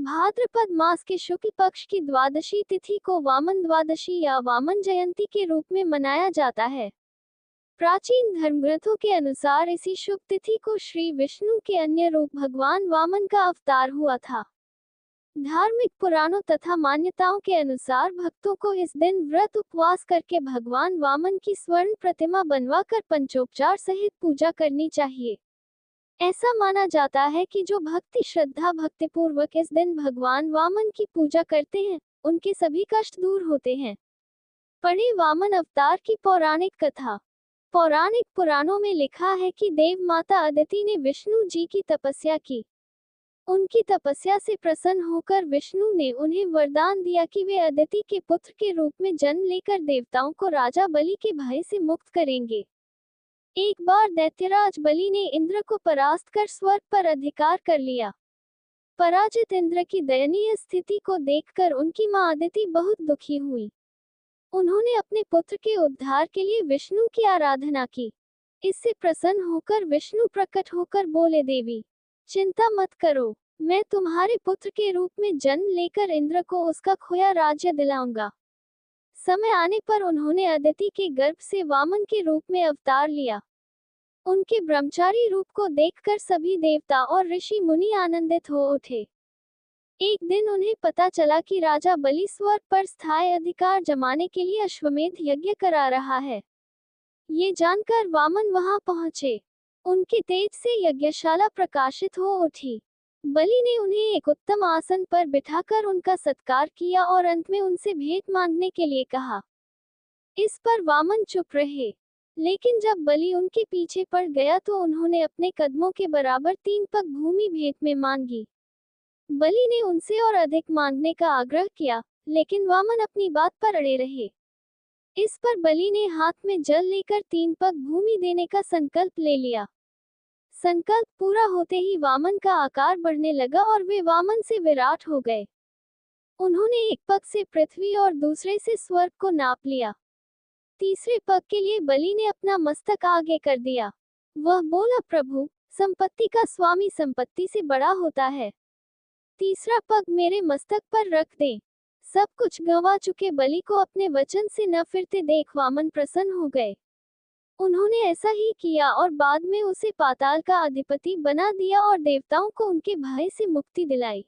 भाद्रपद मास के शुक्ल पक्ष की द्वादशी तिथि को वामन द्वादशी या वामन जयंती के रूप में मनाया जाता है। प्राचीन धर्मग्रंथों के अनुसार इसी शुभ तिथि को श्री विष्णु के अन्य रूप भगवान वामन का अवतार हुआ था। धार्मिक पुराणों तथा मान्यताओं के अनुसार भक्तों को इस दिन व्रत उपवास करके भगवान वामन की स्वर्ण प्रतिमा बनवाकर पंचोपचार सहित पूजा करनी चाहिए। ऐसा माना जाता है कि जो भक्ति श्रद्धा भक्तिपूर्वक इस दिन भगवान वामन की पूजा करते हैं, उनके सभी कष्ट दूर होते हैं। पढ़े वामन अवतार की पौराणिक कथा। पौराणिक पुराणों में लिखा है कि देव माता अदिति ने विष्णु जी की तपस्या की। उनकी तपस्या से प्रसन्न होकर विष्णु ने उन्हें वरदान दिया कि वे अदिति के पुत्र के रूप में जन्म लेकर देवताओं को राजा बलि के भय से मुक्त करेंगे। एक बार दैत्यराज बलि ने इंद्र को परास्त कर स्वर्ग पर अधिकार कर लिया। पराजित इंद्र की दयनीय स्थिति को देखकर उनकी मां अदिति बहुत दुखी हुई। उन्होंने अपने पुत्र के उद्धार के लिए विष्णु की आराधना की। इससे प्रसन्न होकर विष्णु प्रकट होकर बोले, देवी चिंता मत करो, मैं तुम्हारे पुत्र के रूप में जन्म लेकर इंद्र को उसका खोया राज्य दिलाऊंगा। समय आने पर उन्होंने अदिति के गर्भ से वामन के रूप में अवतार लिया। उनके ब्रह्मचारी रूप को देखकर सभी देवता और ऋषि मुनि आनंदित हो उठे। एक दिन उन्हें पता चला कि राजा बलि स्वर्ग पर स्थायी अधिकार जमाने के लिए अश्वमेध यज्ञ करा रहा है। ये जानकर वामन वहां पहुंचे। उनके तेज से यज्ञशाला प्रकाशित हो उठी। बलि ने उन्हें एक उत्तम आसन पर बिठाकर उनका सत्कार किया और अंत में उनसे भेंट मांगने के लिए कहा। इस पर वामन चुप रहे, लेकिन जब बलि उनके पीछे पड़ गया तो उन्होंने अपने कदमों के बराबर 3 पग भूमि भेंट में मांगी। बलि ने उनसे और अधिक मांगने का आग्रह किया, लेकिन वामन अपनी बात पर अड़े रहे। इस पर बलि ने हाथ में जल लेकर 3 पग भूमि देने का संकल्प ले लिया। संकल्प पूरा होते ही वामन का आकार बढ़ने लगा और वे वामन से विराट हो गए। उन्होंने एक पग से पृथ्वी और दूसरे से स्वर्ग को नाप लिया। तीसरे पग के लिए बलि ने अपना मस्तक आगे कर दिया। वह बोला, प्रभु, संपत्ति का स्वामी संपत्ति से बड़ा होता है। तीसरा पग मेरे मस्तक पर रख दें। सब कुछ गंवा चुके बलि को अपने वचन से न फिरते देख वामन प्रसन्न हो गए। उन्होंने ऐसा ही किया और बाद में उसे पाताल का अधिपति बना दिया और देवताओं को उनके भय से मुक्ति दिलाई।